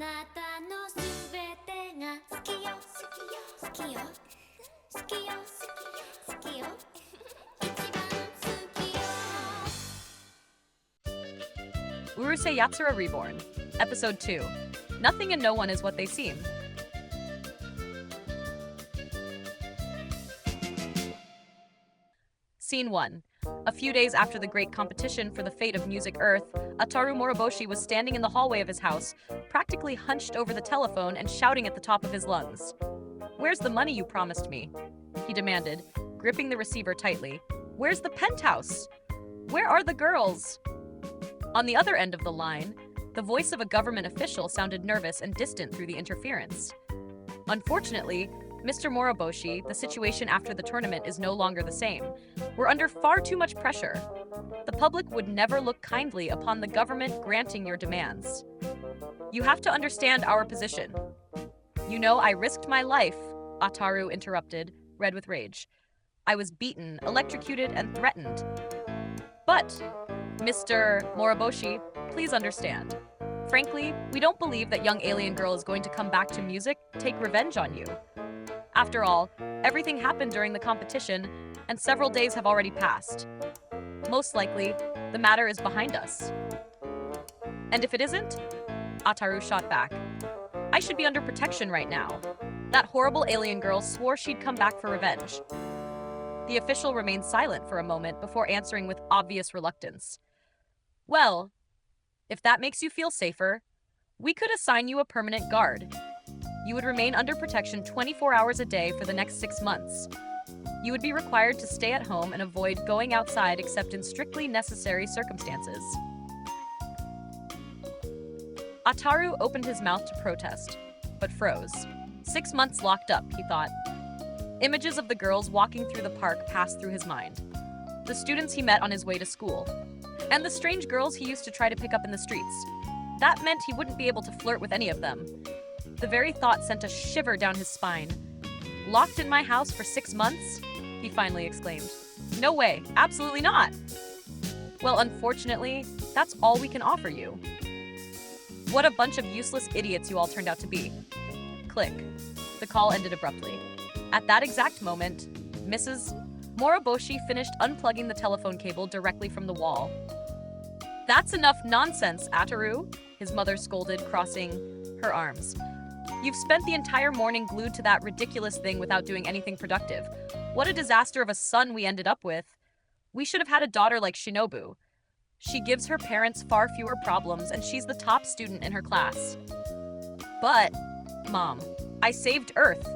なたのすべてが好きよ好きよ好きよ好きよ好きよ一番好きよ Urusei Yatsura Reborn, Episode 2. Nothing and no one is what they seem. Scene 1. A few days after the great competition for the fate of Music Earth, Ataru Moroboshi was standing in the hallway of his house, practically hunched over the telephone and shouting at the top of his lungs. "Where's the money you promised me?" he demanded, gripping the receiver tightly. "Where's the penthouse? Where are the girls?" On the other end of the line, the voice of a government official sounded nervous and distant through the interference. Unfortunately, Mr. Moroboshi, the situation after the tournament is no longer the same. We're under far too much pressure. The public would never look kindly upon the government granting your demands. You have to understand our position. You know, I risked my life, Ataru interrupted, red with rage. I was beaten, electrocuted, and threatened. But, Mr. Moroboshi, please understand. Frankly, we don't believe that young alien girl is going to come back to music, take revenge on you. After all, everything happened during the competition, and several days have already passed. Most likely, the matter is behind us. And if it isn't? Ataru shot back. I should be under protection right now. That horrible alien girl swore she'd come back for revenge. The official remained silent for a moment before answering with obvious reluctance. Well, if that makes you feel safer, we could assign you a permanent guard. You would remain under protection 24 hours a day for the next 6 months. You would be required to stay at home and avoid going outside except in strictly necessary circumstances. Ataru opened his mouth to protest, but froze. 6 months locked up, he thought. Images of the girls walking through the park passed through his mind. The students he met on his way to school. And the strange girls he used to try to pick up in the streets. That meant he wouldn't be able to flirt with any of them. The very thought sent a shiver down his spine. "Locked in my house for 6 months?" he finally exclaimed. "No way, absolutely not!" "Well, unfortunately, that's all we can offer you." What a bunch of useless idiots you all turned out to be. Click. The call ended abruptly. At that exact moment, Mrs. Moroboshi finished unplugging the telephone cable directly from the wall. "That's enough nonsense, Ataru," his mother scolded, crossing her arms. "You've spent the entire morning glued to that ridiculous thing without doing anything productive. What a disaster of a son we ended up with. We should have had a daughter like Shinobu. She gives her parents far fewer problems, and she's the top student in her class." "But, Mom, I saved Earth."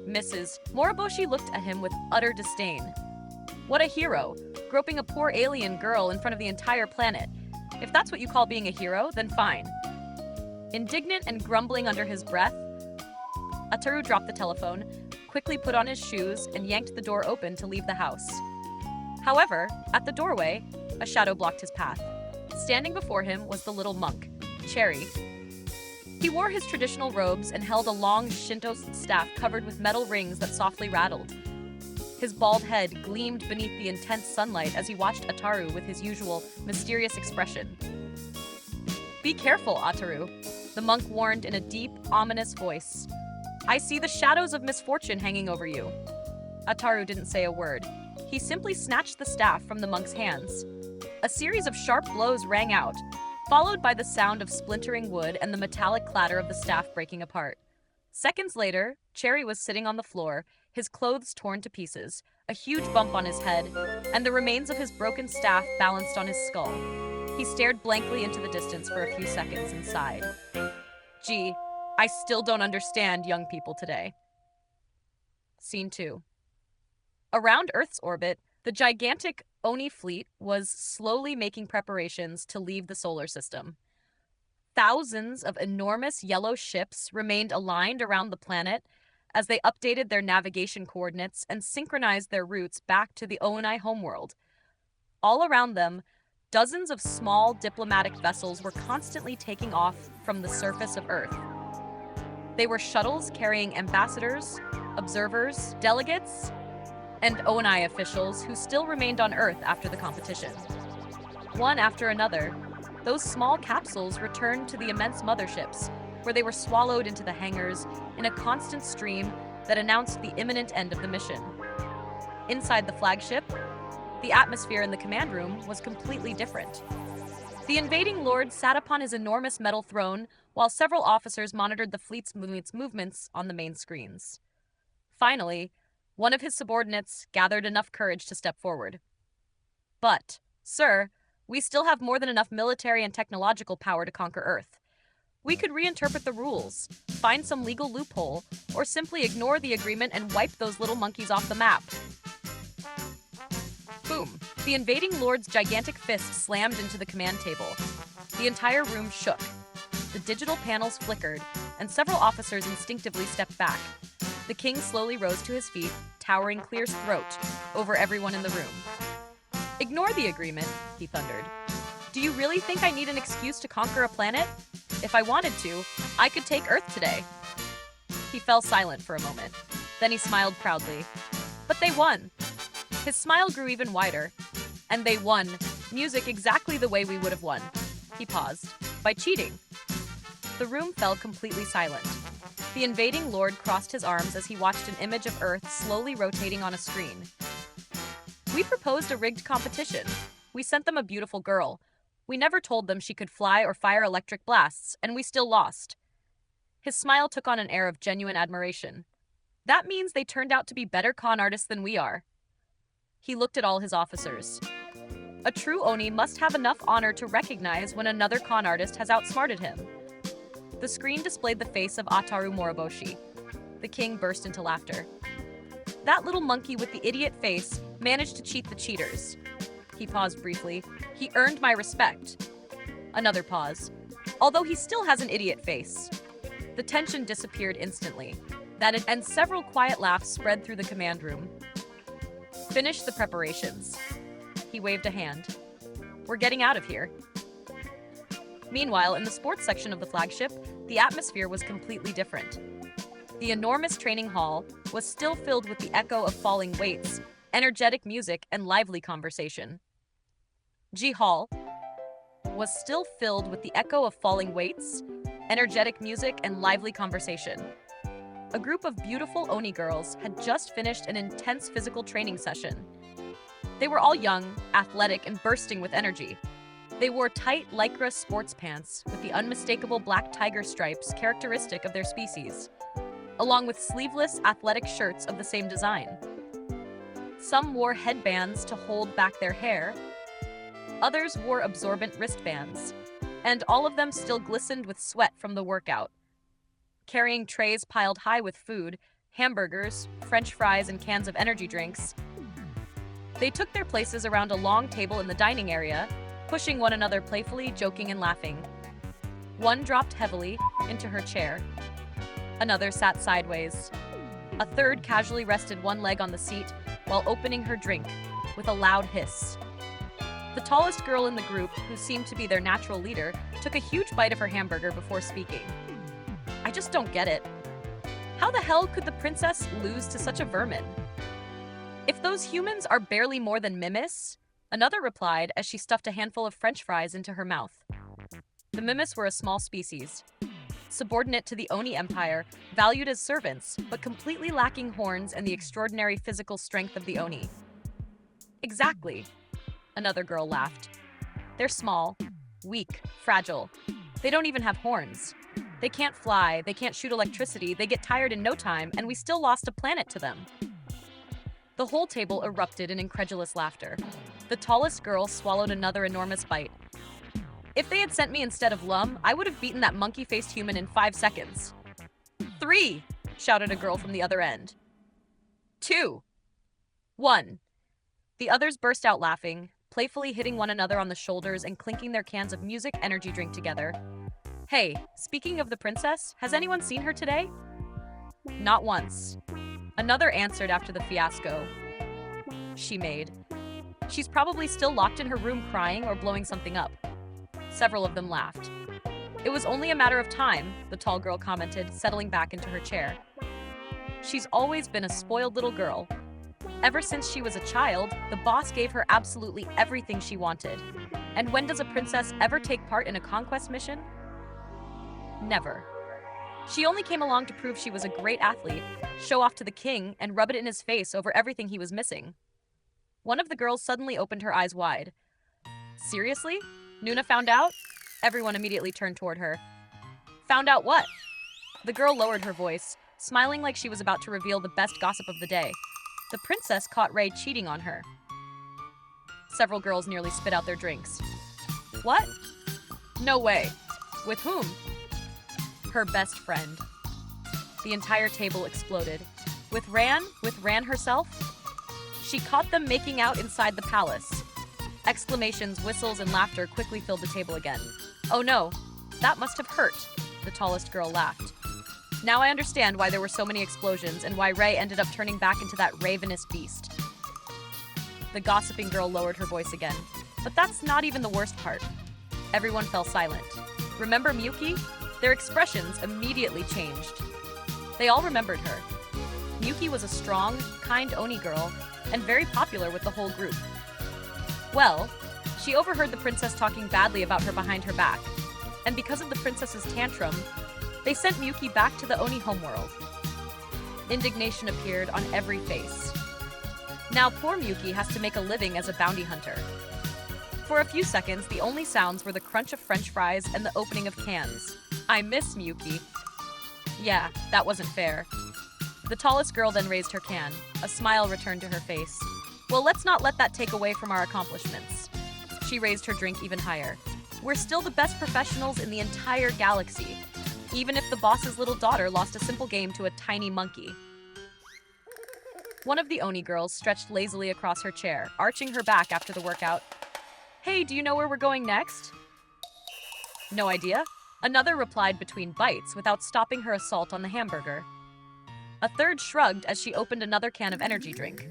Mrs. Moroboshi looked at him with utter disdain. What a hero, groping a poor alien girl in front of the entire planet. If that's what you call being a hero, then fine. Indignant and grumbling under his breath, Ataru dropped the telephone, quickly put on his shoes, and yanked the door open to leave the house. However, at the doorway, a shadow blocked his path. Standing before him was the little monk, Cherry. He wore his traditional robes and held a long Shinto staff covered with metal rings that softly rattled. His bald head gleamed beneath the intense sunlight as he watched Ataru with his usual mysterious expression. "Be careful, Ataru," the monk warned in a deep, ominous voice. "I see the shadows of misfortune hanging over you." Ataru didn't say a word. He simply snatched the staff from the monk's hands. A series of sharp blows rang out, followed by the sound of splintering wood and the metallic clatter of the staff breaking apart. Seconds later, Cherry was sitting on the floor, his clothes torn to pieces, a huge bump on his head, and the remains of his broken staff balanced on his skull. He stared blankly into the distance for a few seconds and sighed. "Gee, I still don't understand young people today." Scene 2. Around Earth's orbit, the gigantic Oni fleet was slowly making preparations to leave the solar system. Thousands of enormous yellow ships remained aligned around the planet as they updated their navigation coordinates and synchronized their routes back to the Oni homeworld. All around them, dozens of small diplomatic vessels were constantly taking off from the surface of Earth. They were shuttles carrying ambassadors, observers, delegates, and Oni officials who still remained on Earth after the competition. One after another, those small capsules returned to the immense motherships, where they were swallowed into the hangars in a constant stream that announced the imminent end of the mission. Inside the flagship, the atmosphere in the command room was completely different. The invading lord sat upon his enormous metal throne while several officers monitored the fleet's movements on the main screens. Finally, one of his subordinates gathered enough courage to step forward. "But, sir, we still have more than enough military and technological power to conquer Earth. We could reinterpret the rules, find some legal loophole, or simply ignore the agreement and wipe those little monkeys off the map." Boom! The invading lord's gigantic fist slammed into the command table. The entire room shook. The digital panels flickered, and several officers instinctively stepped back. The king slowly rose to his feet, towering clear as throat over everyone in the room. "Ignore the agreement," he thundered. "Do you really think I need an excuse to conquer a planet? If I wanted to, I could take Earth today." He fell silent for a moment. Then he smiled proudly. "But they won." His smile grew even wider. "And they won. Music exactly the way we would have won." He paused. "By cheating." The room fell completely silent. The invading lord crossed his arms as he watched an image of Earth slowly rotating on a screen. "We proposed a rigged competition. We sent them a beautiful girl. We never told them she could fly or fire electric blasts, and we still lost." His smile took on an air of genuine admiration. "That means they turned out to be better con artists than we are." He looked at all his officers. A true Oni must have enough honor to recognize when another con artist has outsmarted him. The screen displayed the face of Ataru Moroboshi. The king burst into laughter. "That little monkey with the idiot face managed to cheat the cheaters." He paused briefly. "He earned my respect." Another pause. "Although he still has an idiot face." The tension disappeared instantly. And several quiet laughs spread through the command room. "Finish the preparations." He waved a hand. "We're getting out of here." Meanwhile, in the sports section of the flagship, the atmosphere was completely different. The enormous training hall was still filled with the echo of falling weights, energetic music, and lively conversation. G Hall was still filled with the echo of falling weights, energetic music, and lively conversation. A group of beautiful Oni girls had just finished an intense physical training session. They were all young, athletic, and bursting with energy. They wore tight lycra sports pants with the unmistakable black tiger stripes characteristic of their species, along with sleeveless athletic shirts of the same design. Some wore headbands to hold back their hair. Others wore absorbent wristbands, and all of them still glistened with sweat from the workout. Carrying trays piled high with food, hamburgers, French fries, and cans of energy drinks, they took their places around a long table in the dining area, pushing one another playfully, joking, and laughing. One dropped heavily into her chair. Another sat sideways. A third casually rested one leg on the seat while opening her drink with a loud hiss. The tallest girl in the group, who seemed to be their natural leader, took a huge bite of her hamburger before speaking. "I just don't get it. How the hell could the princess lose to such a vermin? If those humans are barely more than mimes," another replied as she stuffed a handful of French fries into her mouth. The mimes were a small species, subordinate to the Oni Empire, valued as servants, but completely lacking horns and the extraordinary physical strength of the Oni. "Exactly," another girl laughed. "They're small, weak, fragile. They don't even have horns. They can't fly, they can't shoot electricity, they get tired in no time, and we still lost a planet to them." The whole table erupted in incredulous laughter. The tallest girl swallowed another enormous bite. "If they had sent me instead of Lum, I would have beaten that monkey-faced human in 5 seconds. 3, shouted a girl from the other end. 2, 1. The others burst out laughing, playfully hitting one another on the shoulders and clinking their cans of music energy drink together. "Hey, speaking of the princess, has anyone seen her today?" "Not once." Another answered after the fiasco she made. "She's probably still locked in her room crying or blowing something up." Several of them laughed. "It was only a matter of time," the tall girl commented, settling back into her chair. "She's always been a spoiled little girl. Ever since she was a child, the boss gave her absolutely everything she wanted. And when does a princess ever take part in a conquest mission? Never. She only came along to prove she was a great athlete, show off to the king, and rub it in his face over everything he was missing. One of the girls suddenly opened her eyes wide. Seriously? Nuna found out? Everyone immediately turned toward her. Found out what? The girl lowered her voice, smiling like she was about to reveal the best gossip of the day. The princess caught Ray cheating on her. Several girls nearly spit out their drinks. What? No way. With whom? Her best friend. The entire table exploded. With Ran herself? She caught them making out inside the palace. Exclamations, whistles, and laughter quickly filled the table again. Oh no, that must have hurt, the tallest girl laughed. Now I understand why there were so many explosions and why Ray ended up turning back into that ravenous beast. The gossiping girl lowered her voice again. But that's not even the worst part. Everyone fell silent. Remember Miyuki? Their expressions immediately changed. They all remembered her. Miyuki was a strong, kind Oni girl and very popular with the whole group. Well, she overheard the princess talking badly about her behind her back, and because of the princess's tantrum, they sent Miyuki back to the Oni homeworld. Indignation appeared on every face. Now poor Miyuki has to make a living as a bounty hunter. For a few seconds, the only sounds were the crunch of French fries and the opening of cans. I miss Miyuki. Yeah, that wasn't fair. The tallest girl then raised her can. A smile returned to her face. Well, let's not let that take away from our accomplishments. She raised her drink even higher. We're still the best professionals in the entire galaxy, even if the boss's little daughter lost a simple game to a tiny monkey. One of the Oni girls stretched lazily across her chair, arching her back after the workout. Hey, do you know where we're going next? No idea. Another replied between bites without stopping her assault on the hamburger. A third shrugged as she opened another can of energy drink.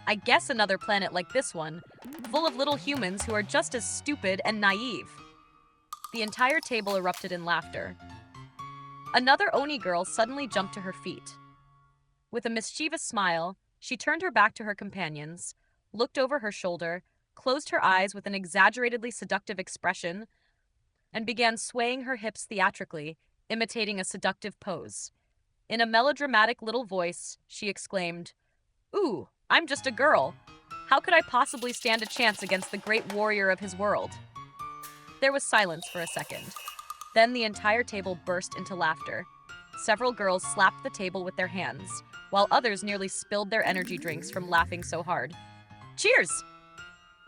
I guess another planet like this one, full of little humans who are just as stupid and naive. The entire table erupted in laughter. Another Oni girl suddenly jumped to her feet. With a mischievous smile, she turned her back to her companions, looked over her shoulder, closed her eyes with an exaggeratedly seductive expression, and began swaying her hips theatrically, imitating a seductive pose. In a melodramatic little voice, she exclaimed, "Ooh, I'm just a girl. How could I possibly stand a chance against the great warrior of his world?" There was silence for a second. Then the entire table burst into laughter. Several girls slapped the table with their hands, while others nearly spilled their energy drinks from laughing so hard. Cheers!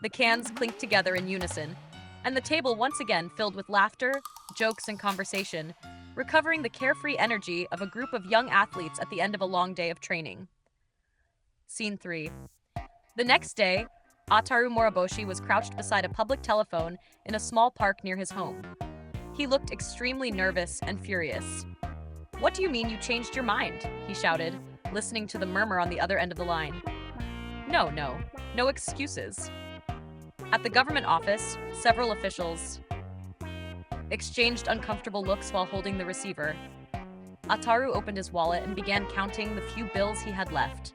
The cans clinked together in unison, and the table once again filled with laughter, jokes, and conversation, recovering the carefree energy of a group of young athletes at the end of a long day of training. Scene 3. The next day, Ataru Moroboshi was crouched beside a public telephone in a small park near his home. He looked extremely nervous and furious. "What do you mean you changed your mind?" he shouted, listening to the murmur on the other end of the line. No excuses. At the government office, several officials exchanged uncomfortable looks while holding the receiver. Ataru opened his wallet and began counting the few bills he had left.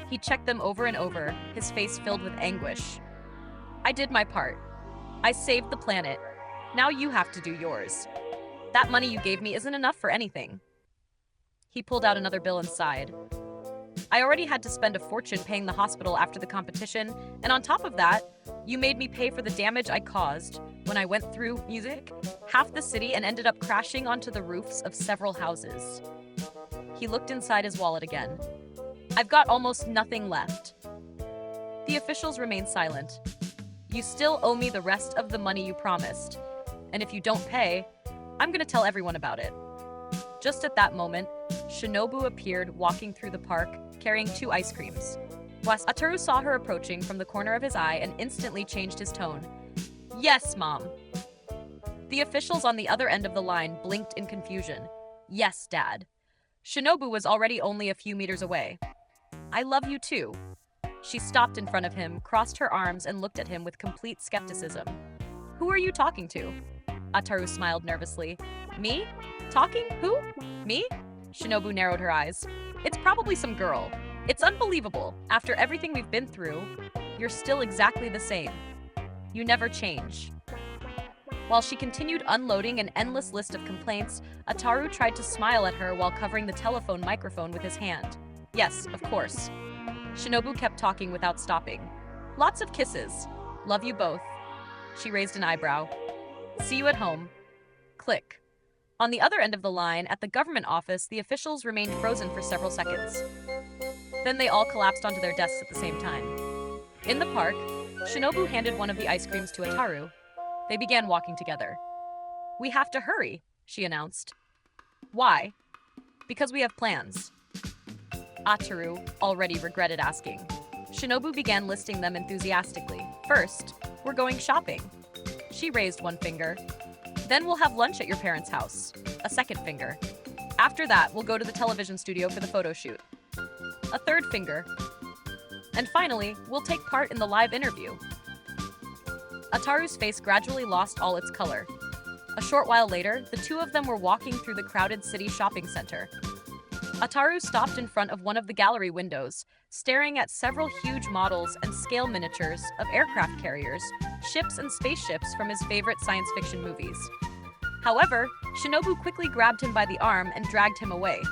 He checked them over and over, his face filled with anguish. "I did my part. I saved the planet. Now you have to do yours. That money you gave me isn't enough for anything." He pulled out another bill and sighed. "I already had to spend a fortune paying the hospital after the competition, and on top of that, you made me pay for the damage I caused when I went through music, half the city, and ended up crashing onto the roofs of several houses." He looked inside his wallet again. "I've got almost nothing left." The officials remained silent. "You still owe me the rest of the money you promised, and if you don't pay, I'm gonna tell everyone about it." Just at that moment, Shinobu appeared walking through the park, carrying 2 ice creams. Ataru saw her approaching from the corner of his eye and instantly changed his tone. "Yes, Mom." The officials on the other end of the line blinked in confusion. "Yes, Dad." Shinobu was already only a few meters away. "I love you too." She stopped in front of him, crossed her arms, and looked at him with complete skepticism. "Who are you talking to?" Ataru smiled nervously. "Me? Talking? Who? Me?" Shinobu narrowed her eyes. "It's probably some girl. It's unbelievable. After everything we've been through, you're still exactly the same." You never change." While she continued unloading an endless list of complaints, Ataru tried to smile at her while covering the telephone microphone with his hand. "Yes, of course." Shinobu kept talking without stopping. "Lots of kisses. Love you both." She raised an eyebrow. "See you at home." Click. On the other end of the line, at the government office, the officials remained frozen for several seconds. Then they all collapsed onto their desks at the same time. In the park, Shinobu handed one of the ice creams to Ataru. They began walking together. "We have to hurry," she announced. "Why?" "Because we have plans." Ataru already regretted asking. Shinobu began listing them enthusiastically. "First, we're going shopping." She raised one finger. "Then we'll have lunch at your parents' house." A second finger. "After that, we'll go to the television studio for the photo shoot." A third finger. "And finally, we'll take part in the live interview." Ataru's face gradually lost all its color. A short while later, the two of them were walking through the crowded city shopping center. Ataru stopped in front of one of the gallery windows, staring at several huge models and scale miniatures of aircraft carriers, ships, and spaceships from his favorite science fiction movies. However, Shinobu quickly grabbed him by the arm and dragged him away,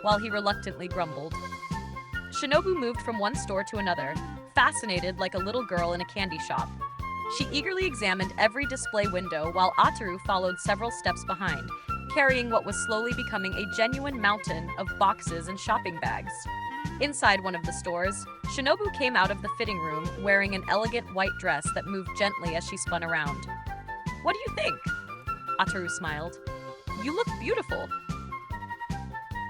while he reluctantly grumbled. Shinobu moved from one store to another, fascinated like a little girl in a candy shop. She eagerly examined every display window while Ataru followed several steps behind, carrying what was slowly becoming a genuine mountain of boxes and shopping bags. Inside one of the stores, Shinobu came out of the fitting room wearing an elegant white dress that moved gently as she spun around. "What do you think?" Ataru smiled. "You look beautiful."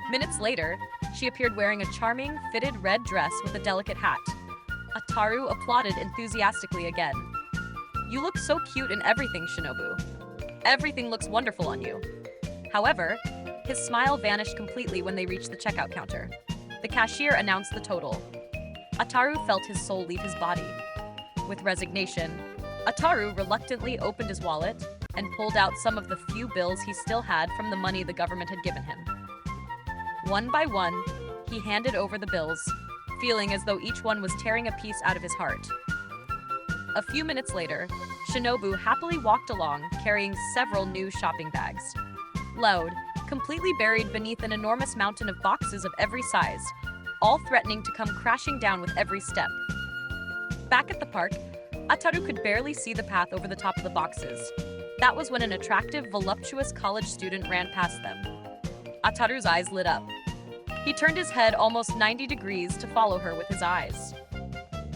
Minutes later, she appeared wearing a charming, fitted red dress with a delicate hat. Ataru applauded enthusiastically again. "You look so cute in everything, Shinobu. Everything looks wonderful on you." However, his smile vanished completely when they reached the checkout counter. The cashier announced the total. Ataru felt his soul leave his body. With resignation, Ataru reluctantly opened his wallet and pulled out some of the few bills he still had from the money the government had given him. One by one, he handed over the bills, feeling as though each one was tearing a piece out of his heart. A few minutes later, Shinobu happily walked along, carrying several new shopping bags. Loud, completely buried beneath an enormous mountain of boxes of every size, all threatening to come crashing down with every step. Back at the park, Ataru could barely see the path over the top of the boxes. That was when an attractive, voluptuous college student ran past them. Ataru's eyes lit up. He turned his head almost 90 degrees to follow her with his eyes.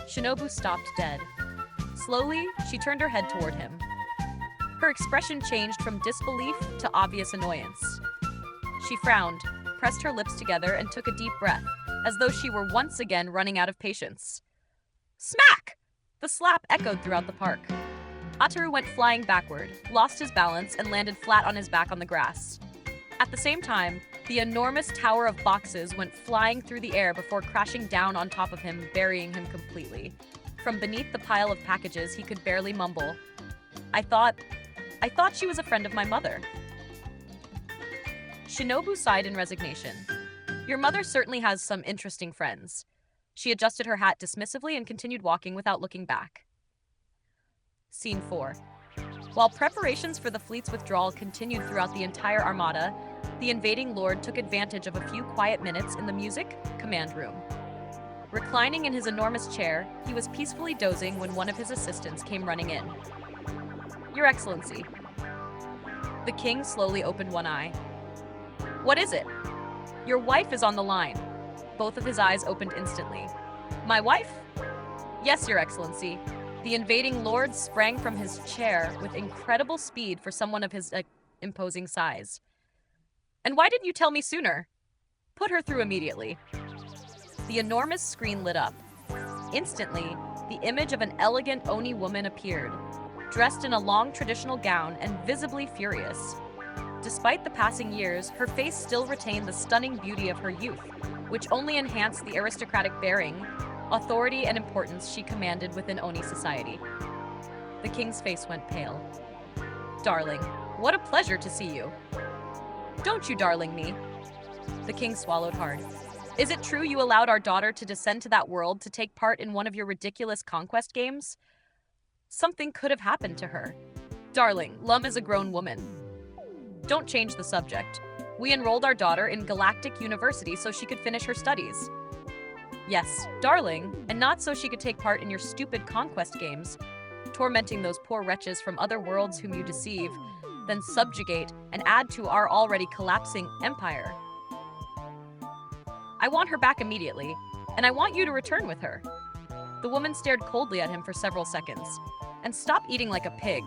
Shinobu stopped dead. Slowly, she turned her head toward him. Her expression changed from disbelief to obvious annoyance. She frowned, pressed her lips together, and took a deep breath, as though she were once again running out of patience. Smack! The slap echoed throughout the park. Ataru went flying backward, lost his balance, and landed flat on his back on the grass. At the same time, the enormous tower of boxes went flying through the air before crashing down on top of him, burying him completely. From beneath the pile of packages, he could barely mumble, I thought she was a friend of my mother." Shinobu sighed in resignation. "Your mother certainly has some interesting friends." She adjusted her hat dismissively and continued walking without looking back. Scene 4. While preparations for the fleet's withdrawal continued throughout the entire armada, the invading lord took advantage of a few quiet minutes in the music command room. Reclining in his enormous chair, he was peacefully dozing when one of his assistants came running in. "Your Excellency." The king slowly opened one eye. "What is it?" "Your wife is on the line." Both of his eyes opened instantly. "My wife?" "Yes, Your Excellency." The invading lord sprang from his chair with incredible speed for someone of his imposing size. "And why didn't you tell me sooner?" "Put her through immediately." The enormous screen lit up. Instantly, the image of an elegant Oni woman appeared, dressed in a long traditional gown and visibly furious. Despite the passing years, her face still retained the stunning beauty of her youth, which only enhanced the aristocratic bearing, authority, and importance she commanded within Oni society. The king's face went pale. "Darling, what a pleasure to see you." "Don't you darling me." The king swallowed hard. "Is it true you allowed our daughter to descend to that world to take part in one of your ridiculous conquest games?" Something could have happened to her. Darling, Lum is a grown woman. Don't change the subject. We enrolled our daughter in Galactic University so she could finish her studies. Yes, darling, and not so she could take part in your stupid conquest games, tormenting those poor wretches from other worlds whom you deceive, then subjugate and add to our already collapsing empire. I want her back immediately, and I want you to return with her. The woman stared coldly at him for several seconds. And stop eating like a pig.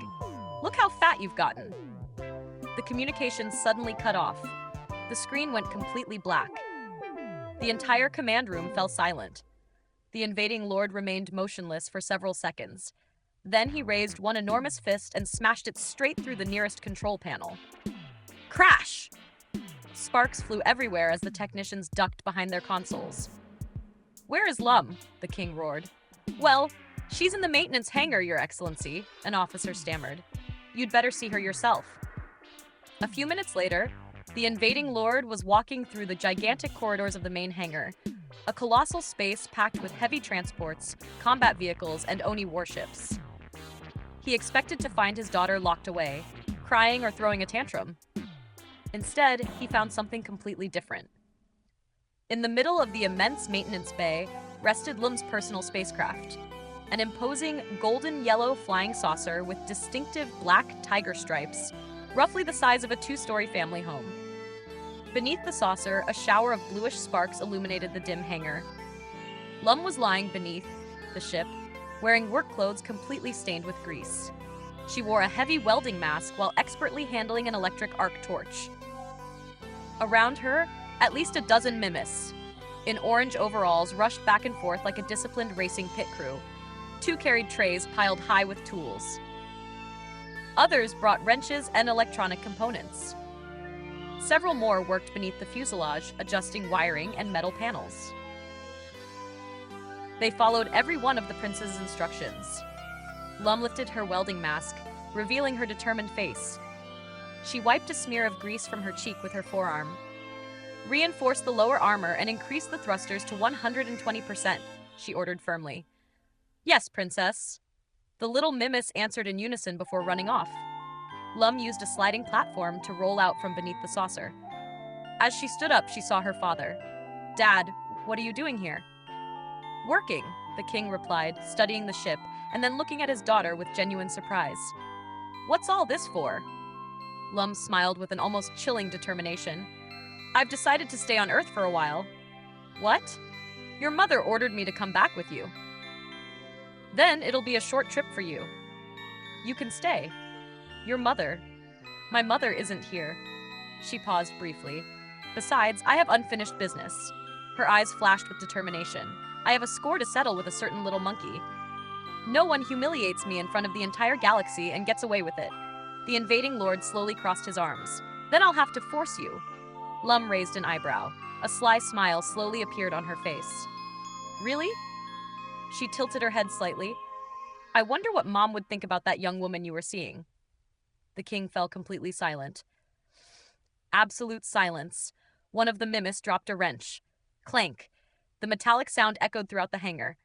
Look how fat you've gotten. The communication suddenly cut off. The screen went completely black. The entire command room fell silent. The invading lord remained motionless for several seconds. Then he raised one enormous fist and smashed it straight through the nearest control panel. Crash! Sparks flew everywhere as the technicians ducked behind their consoles. Where is Lum? The king roared. Well, she's in the maintenance hangar, Your Excellency, an officer stammered. You'd better see her yourself. A few minutes later, the invading lord was walking through the gigantic corridors of the main hangar, a colossal space packed with heavy transports, combat vehicles, and Oni warships. He expected to find his daughter locked away, crying or throwing a tantrum. Instead, he found something completely different. In the middle of the immense maintenance bay rested Lum's personal spacecraft, an imposing golden-yellow flying saucer with distinctive black tiger stripes, roughly the size of a two-story family home. Beneath the saucer, a shower of bluish sparks illuminated the dim hangar. Lum was lying beneath the ship, wearing work clothes completely stained with grease. She wore a heavy welding mask while expertly handling an electric arc torch. Around her, at least a dozen mimes, in orange overalls, rushed back and forth like a disciplined racing pit crew. Two carried trays piled high with tools. Others brought wrenches and electronic components. Several more worked beneath the fuselage, adjusting wiring and metal panels. They followed every one of the prince's instructions. Lum lifted her welding mask, revealing her determined face. She wiped a smear of grease from her cheek with her forearm. Reinforce the lower armor and increase the thrusters to 120%, she ordered firmly. Yes, princess. The little mimes answered in unison before running off. Lum used a sliding platform to roll out from beneath the saucer. As she stood up, she saw her father. Dad, what are you doing here? Working, the king replied, studying the ship, and then looking at his daughter with genuine surprise. What's all this for? Lum smiled with an almost chilling determination. I've decided to stay on Earth for a while. What? Your mother ordered me to come back with you. Then it'll be a short trip for you. You can stay. Your mother. My mother isn't here. She paused briefly. Besides, I have unfinished business. Her eyes flashed with determination. I have a score to settle with a certain little monkey. No one humiliates me in front of the entire galaxy and gets away with it. The invading lord slowly crossed his arms. Then I'll have to force you. Lum raised an eyebrow. A sly smile slowly appeared on her face. Really? She tilted her head slightly. I wonder what Mom would think about that young woman you were seeing. The king fell completely silent. Absolute silence. One of the mimes dropped a wrench. Clank. The metallic sound echoed throughout the hangar.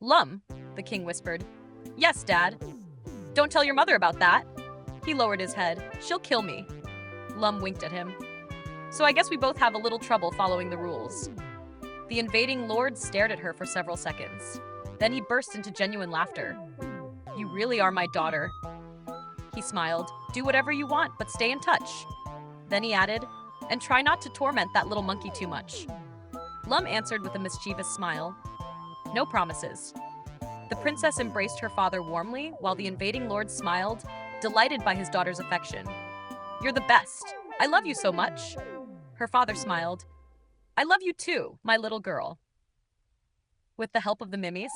Lum, the king whispered. Yes, Dad. Don't tell your mother about that. He lowered his head. She'll kill me. Lum winked at him. So I guess we both have a little trouble following the rules. The invading lord stared at her for several seconds. Then he burst into genuine laughter. You really are my daughter. He smiled. Do whatever you want, but stay in touch. Then he added, and try not to torment that little monkey too much. Lum answered with a mischievous smile. No promises. The princess embraced her father warmly, while the invading lord smiled, delighted by his daughter's affection. You're the best. I love you so much. Her father smiled. I love you too, my little girl. With the help of the mimes,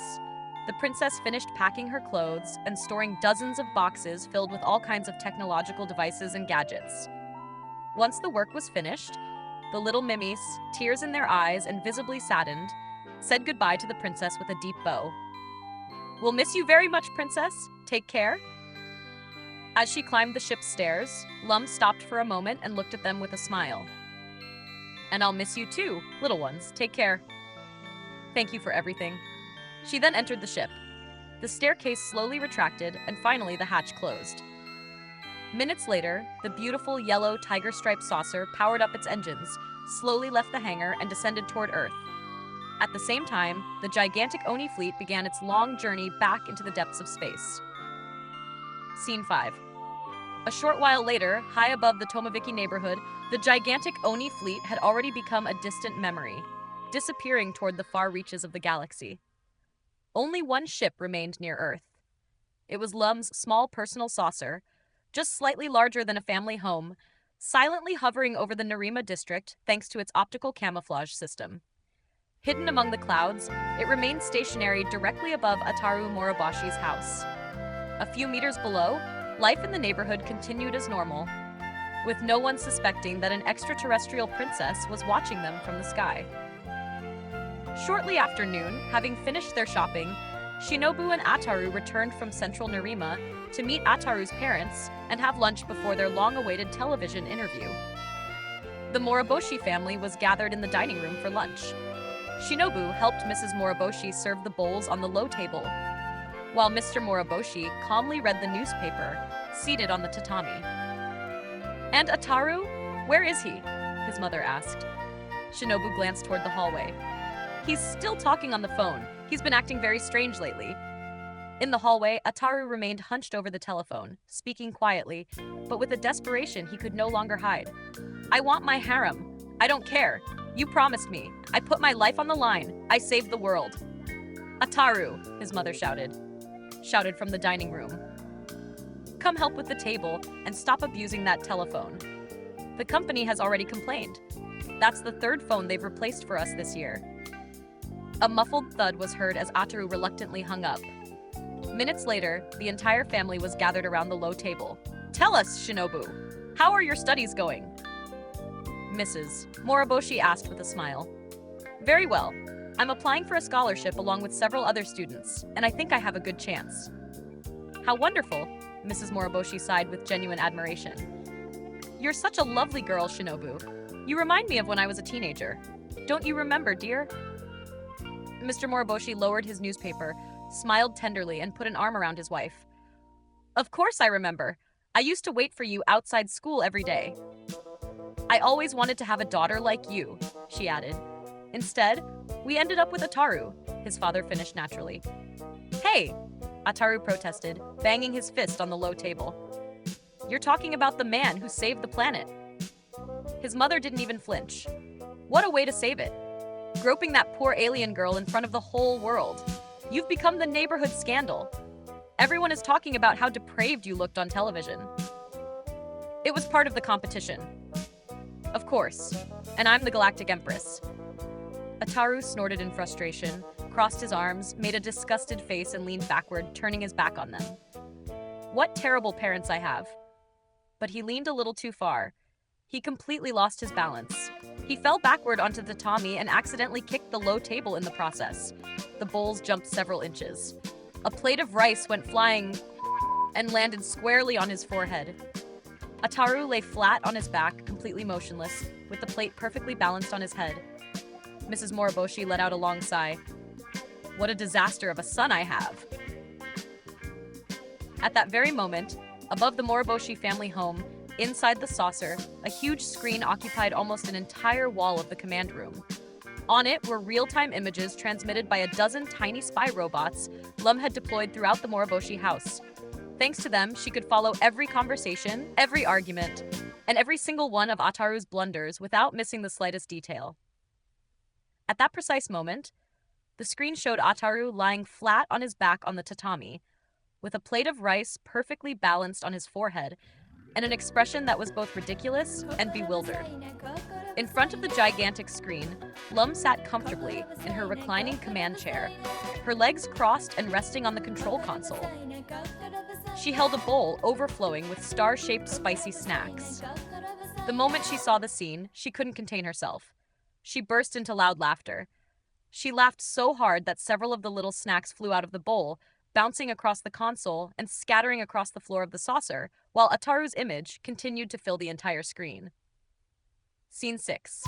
the princess finished packing her clothes and storing dozens of boxes filled with all kinds of technological devices and gadgets. Once the work was finished, the little mimes, tears in their eyes and visibly saddened, said goodbye to the princess with a deep bow. We'll miss you very much, princess. Take care. As she climbed the ship's stairs, Lum stopped for a moment and looked at them with a smile. And I'll miss you too, little ones. Take care. Thank you for everything. She then entered the ship. The staircase slowly retracted, and finally the hatch closed. Minutes later, the beautiful yellow tiger-striped saucer powered up its engines, slowly left the hangar, and descended toward Earth. At the same time, the gigantic Oni fleet began its long journey back into the depths of space. Scene 5. A short while later, high above the Tomaviki neighborhood, the gigantic Oni fleet had already become a distant memory, disappearing toward the far reaches of the galaxy. Only one ship remained near Earth. It was Lum's small personal saucer, just slightly larger than a family home, silently hovering over the Narima district thanks to its optical camouflage system. Hidden among the clouds, it remained stationary directly above Ataru Moroboshi's house. A few meters below, life in the neighborhood continued as normal, with no one suspecting that an extraterrestrial princess was watching them from the sky. Shortly after noon, having finished their shopping, Shinobu and Ataru returned from central Narima to meet Ataru's parents and have lunch before their long-awaited television interview. The Moroboshi family was gathered in the dining room for lunch. Shinobu helped Mrs. Moroboshi serve the bowls on the low table, while Mr. Moroboshi calmly read the newspaper, seated on the tatami. "And Ataru? Where is he?" his mother asked. Shinobu glanced toward the hallway. "He's still talking on the phone. He's been acting very strange lately." In the hallway, Ataru remained hunched over the telephone, speaking quietly, but with a desperation he could no longer hide. "I want my harem. I don't care. You promised me. I put my life on the line. I saved the world." "Ataru," his mother shouted from the dining room. "Come help with the table and stop abusing that telephone. The company has already complained. That's the third phone they've replaced for us this year." A muffled thud was heard as Ataru reluctantly hung up. Minutes later, the entire family was gathered around the low table. "Tell us, Shinobu, how are your studies going?" Mrs. Moroboshi asked with a smile. "Very well. I'm applying for a scholarship along with several other students, and I think I have a good chance." "How wonderful," Mrs. Moroboshi sighed with genuine admiration. "You're such a lovely girl, Shinobu. You remind me of when I was a teenager. Don't you remember, dear?" Mr. Moroboshi lowered his newspaper, smiled tenderly, and put an arm around his wife. "Of course I remember. I used to wait for you outside school every day. I always wanted to have a daughter like you," she added. "Instead, we ended up with Ataru," his father finished naturally. "Hey," Ataru protested, banging his fist on the low table. "You're talking about the man who saved the planet." His mother didn't even flinch. "What a way to save it. Groping that poor alien girl in front of the whole world. You've become the neighborhood scandal. Everyone is talking about how depraved you looked on television." "It was part of the competition." "Of course. And I'm the Galactic Empress." Ataru snorted in frustration, crossed his arms, made a disgusted face, and leaned backward, turning his back on them. "What terrible parents I have." But he leaned a little too far. He completely lost his balance. He fell backward onto the tatami and accidentally kicked the low table in the process. The bowls jumped several inches. A plate of rice went flying and landed squarely on his forehead. Ataru lay flat on his back, completely motionless, with the plate perfectly balanced on his head. Mrs. Moroboshi let out a long sigh. "What a disaster of a son I have." At that very moment, above the Moroboshi family home, inside the saucer, a huge screen occupied almost an entire wall of the command room. On it were real-time images transmitted by a dozen tiny spy robots Lum had deployed throughout the Moroboshi house. Thanks to them, she could follow every conversation, every argument, and every single one of Ataru's blunders without missing the slightest detail. At that precise moment, the screen showed Ataru lying flat on his back on the tatami, with a plate of rice perfectly balanced on his forehead, and an expression that was both ridiculous and bewildered. In front of the gigantic screen, Lum sat comfortably in her reclining command chair, her legs crossed and resting on the control console. She held a bowl overflowing with star-shaped spicy snacks. The moment she saw the scene, she couldn't contain herself. She burst into loud laughter. She laughed so hard that several of the little snacks flew out of the bowl, bouncing across the console and scattering across the floor of the saucer, while Ataru's image continued to fill the entire screen. Scene 6.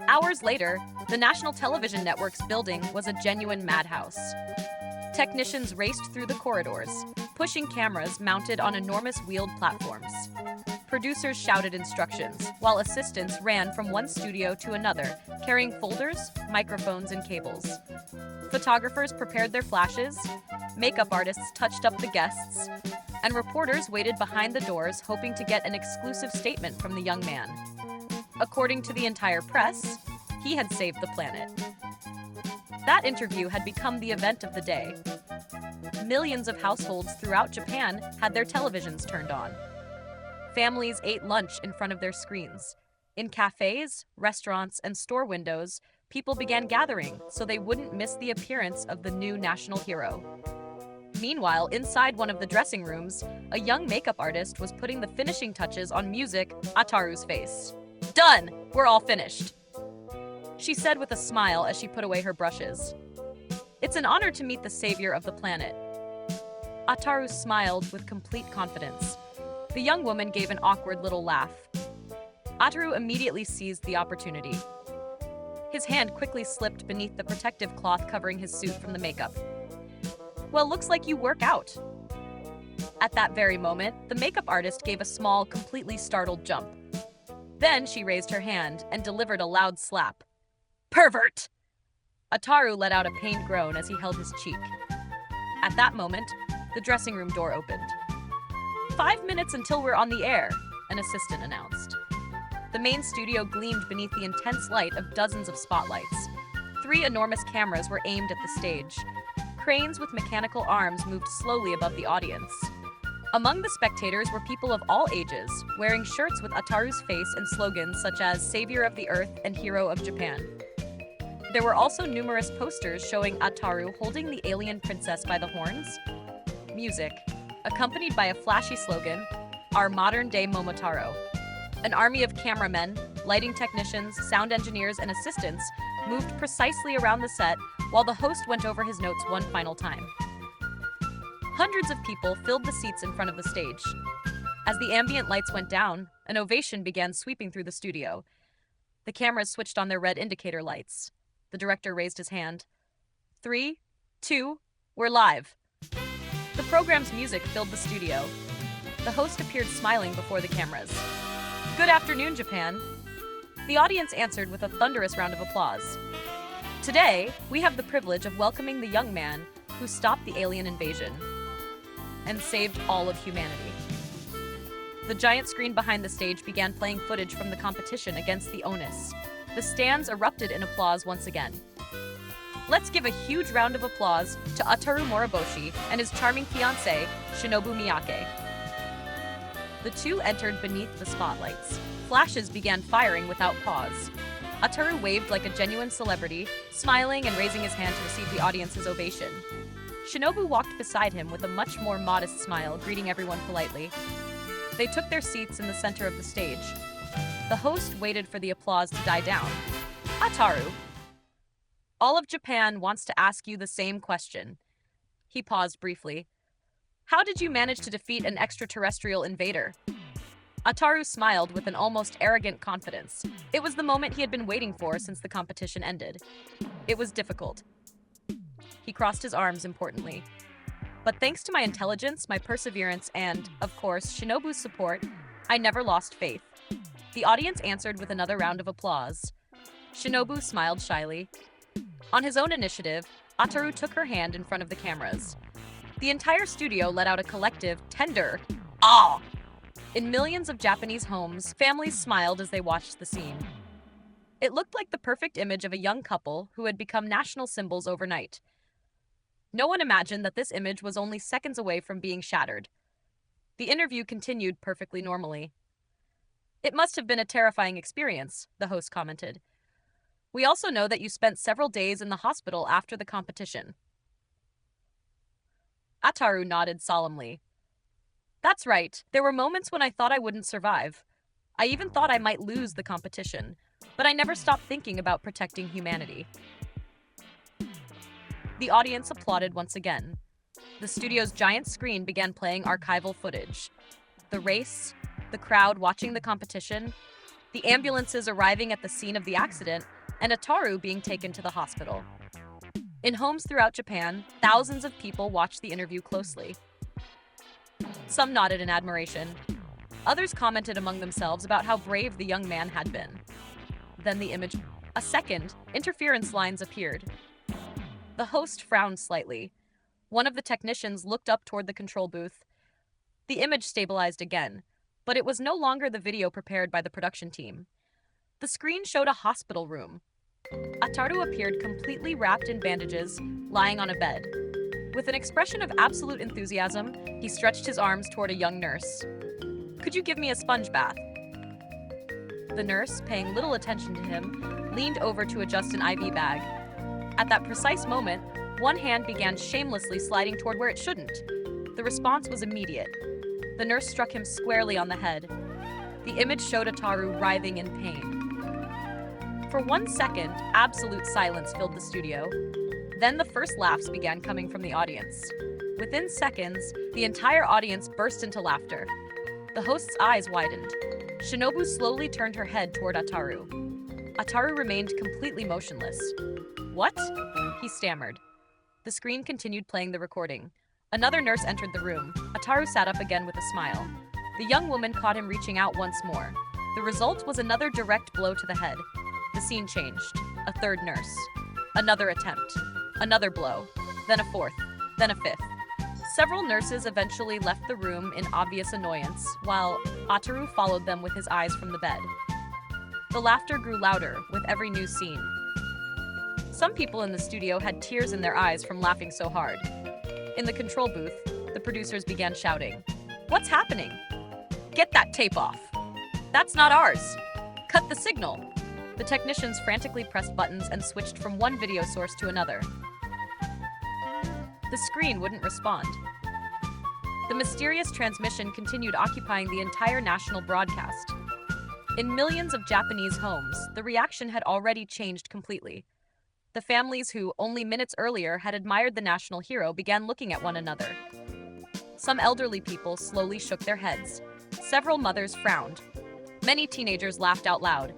Hours later, the National Television Network's building was a genuine madhouse. Technicians raced through the corridors, pushing cameras mounted on enormous wheeled platforms. Producers shouted instructions, while assistants ran from one studio to another, carrying folders, microphones, and cables. Photographers prepared their flashes, makeup artists touched up the guests, and reporters waited behind the doors hoping to get an exclusive statement from the young man. According to the entire press, he had saved the planet. That interview had become the event of the day. Millions of households throughout Japan had their televisions turned on. Families ate lunch in front of their screens. In cafes, restaurants, and store windows, people began gathering so they wouldn't miss the appearance of the new national hero. Meanwhile, inside one of the dressing rooms, a young makeup artist was putting the finishing touches on music Ataru's face. "Done! We're all finished," she said with a smile as she put away her brushes. "It's an honor to meet the savior of the planet." Ataru smiled with complete confidence. The young woman gave an awkward little laugh. Ataru immediately seized the opportunity. His hand quickly slipped beneath the protective cloth covering his suit from the makeup. "Well, looks like you work out." At that very moment, the makeup artist gave a small, completely startled jump. Then she raised her hand and delivered a loud slap. "Pervert!" Ataru let out a pained groan as he held his cheek. At that moment, the dressing room door opened. "5 minutes until we're on the air," an assistant announced. The main studio gleamed beneath the intense light of dozens of spotlights. 3 enormous cameras were aimed at the stage. Cranes with mechanical arms moved slowly above the audience. Among the spectators were people of all ages, wearing shirts with Ataru's face and slogans such as "Savior of the Earth" and "Hero of Japan." There were also numerous posters showing Ataru holding the alien princess by the horns. Music, accompanied by a flashy slogan, "Our modern-day Momotaro." An army of cameramen, lighting technicians, sound engineers, and assistants moved precisely around the set while the host went over his notes one final time. Hundreds of people filled the seats in front of the stage. As the ambient lights went down, an ovation began sweeping through the studio. The cameras switched on their red indicator lights. The director raised his hand. 3, 2, we're live. The program's music filled the studio. The host appeared smiling before the cameras. "Good afternoon, Japan." The audience answered with a thunderous round of applause. "Today, we have the privilege of welcoming the young man who stopped the alien invasion and saved all of humanity." The giant screen behind the stage began playing footage from the competition against the Onus. The stands erupted in applause once again. Let's give a huge round of applause to Ataru Moroboshi and his charming fiancée, Shinobu Miyake. The two entered beneath the spotlights. Flashes began firing without pause. Ataru waved like a genuine celebrity, smiling and raising his hand to receive the audience's ovation. Shinobu walked beside him with a much more modest smile, greeting everyone politely. They took their seats in the center of the stage. The host waited for the applause to die down. "Ataru, all of Japan wants to ask you the same question." He paused briefly. "How did you manage to defeat an extraterrestrial invader?" Ataru smiled with an almost arrogant confidence. It was the moment he had been waiting for since the competition ended. "It was difficult." He crossed his arms importantly. "But thanks to my intelligence, my perseverance, and, of course, Shinobu's support, I never lost faith." The audience answered with another round of applause. Shinobu smiled shyly. On his own initiative, Ataru took her hand in front of the cameras. The entire studio let out a collective, tender "Ah!" In millions of Japanese homes, families smiled as they watched the scene. It looked like the perfect image of a young couple who had become national symbols overnight. No one imagined that this image was only seconds away from being shattered. The interview continued perfectly normally. "It must have been a terrifying experience," the host commented. "We also know that you spent several days in the hospital after the competition." Ataru nodded solemnly. "That's right. There were moments when I thought I wouldn't survive. I even thought I might lose the competition, but I never stopped thinking about protecting humanity." The audience applauded once again. The studio's giant screen began playing archival footage. The race, the crowd watching the competition, the ambulances arriving at the scene of the accident, and Ataru being taken to the hospital. In homes throughout Japan, thousands of people watched the interview closely. Some nodded in admiration. Others commented among themselves about how brave the young man had been. Then the image. A second, interference lines appeared. The host frowned slightly. One of the technicians looked up toward the control booth. The image stabilized again, but it was no longer the video prepared by the production team. The screen showed a hospital room. Ataru appeared completely wrapped in bandages, lying on a bed. With an expression of absolute enthusiasm, he stretched his arms toward a young nurse. "Could you give me a sponge bath?" The nurse, paying little attention to him, leaned over to adjust an IV bag. At that precise moment, one hand began shamelessly sliding toward where it shouldn't. The response was immediate. The nurse struck him squarely on the head. The image showed Ataru writhing in pain. For 1 second, absolute silence filled the studio. Then the first laughs began coming from the audience. Within seconds, the entire audience burst into laughter. The host's eyes widened. Shinobu slowly turned her head toward Ataru. Ataru remained completely motionless. "What?" he stammered. The screen continued playing the recording. Another nurse entered the room. Ataru sat up again with a smile. The young woman caught him reaching out once more. The result was another direct blow to the head. The scene changed. A third nurse. Another attempt. Another blow. Then a fourth. Then a fifth. Several nurses eventually left the room in obvious annoyance, while Ataru followed them with his eyes from the bed. The laughter grew louder with every new scene. Some people in the studio had tears in their eyes from laughing so hard. In the control booth, the producers began shouting, "What's happening? Get that tape off! That's not ours! Cut the signal!" The technicians frantically pressed buttons and switched from one video source to another. The screen wouldn't respond. The mysterious transmission continued occupying the entire national broadcast. In millions of Japanese homes, the reaction had already changed completely. The families who, only minutes earlier, had admired the national hero began looking at one another. Some elderly people slowly shook their heads. Several mothers frowned. Many teenagers laughed out loud.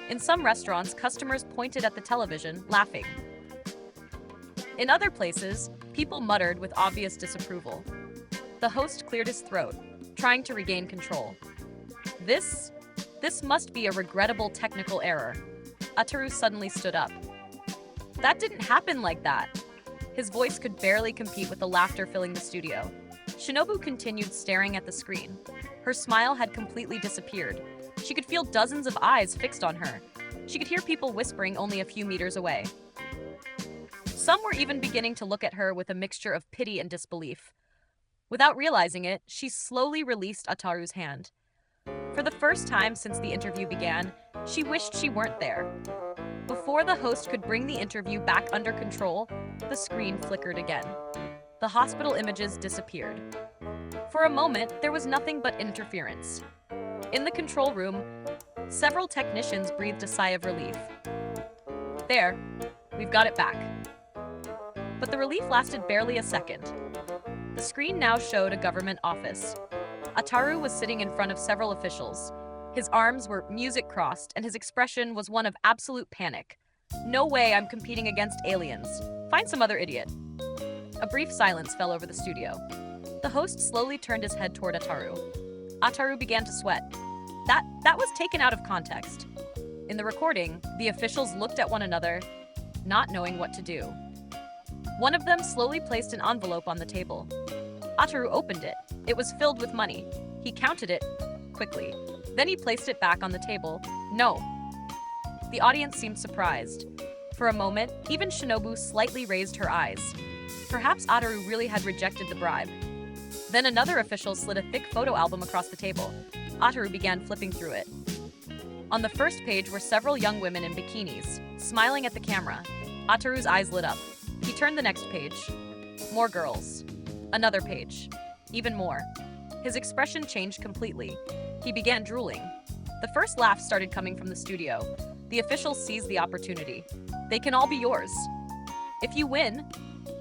In some restaurants, customers pointed at the television, laughing. In other places, people muttered with obvious disapproval. The host cleared his throat, trying to regain control. This must be a regrettable technical error. Ataru suddenly stood up. "That didn't happen like that." His voice could barely compete with the laughter filling the studio. Shinobu continued staring at the screen. Her smile had completely disappeared. She could feel dozens of eyes fixed on her. She could hear people whispering only a few meters away. Some were even beginning to look at her with a mixture of pity and disbelief. Without realizing it, she slowly released Ataru's hand. For the first time since the interview began, she wished she weren't there. Before the host could bring the interview back under control, the screen flickered again. The hospital images disappeared. For a moment, there was nothing but interference. In the control room, several technicians breathed a sigh of relief. "There, we've got it back." But the relief lasted barely a second. The screen now showed a government office. Ataru was sitting in front of several officials. His arms were music-crossed, and his expression was one of absolute panic. "No way I'm competing against aliens. Find some other idiot." A brief silence fell over the studio. The host slowly turned his head toward Ataru. Ataru began to sweat. That was taken out of context. In the recording, the officials looked at one another, not knowing what to do. One of them slowly placed an envelope on the table. Ataru opened it. It was filled with money. He counted it quickly. Then he placed it back on the table. "No." The audience seemed surprised. For a moment, even Shinobu slightly raised her eyes. Perhaps Ataru really had rejected the bribe. Then another official slid a thick photo album across the table. Ataru began flipping through it. On the first page were several young women in bikinis, smiling at the camera. Ataru's eyes lit up. He turned the next page. More girls. Another page. Even more. His expression changed completely. He began drooling. The first laugh started coming from the studio. The officials seized the opportunity. "They can all be yours. If you win."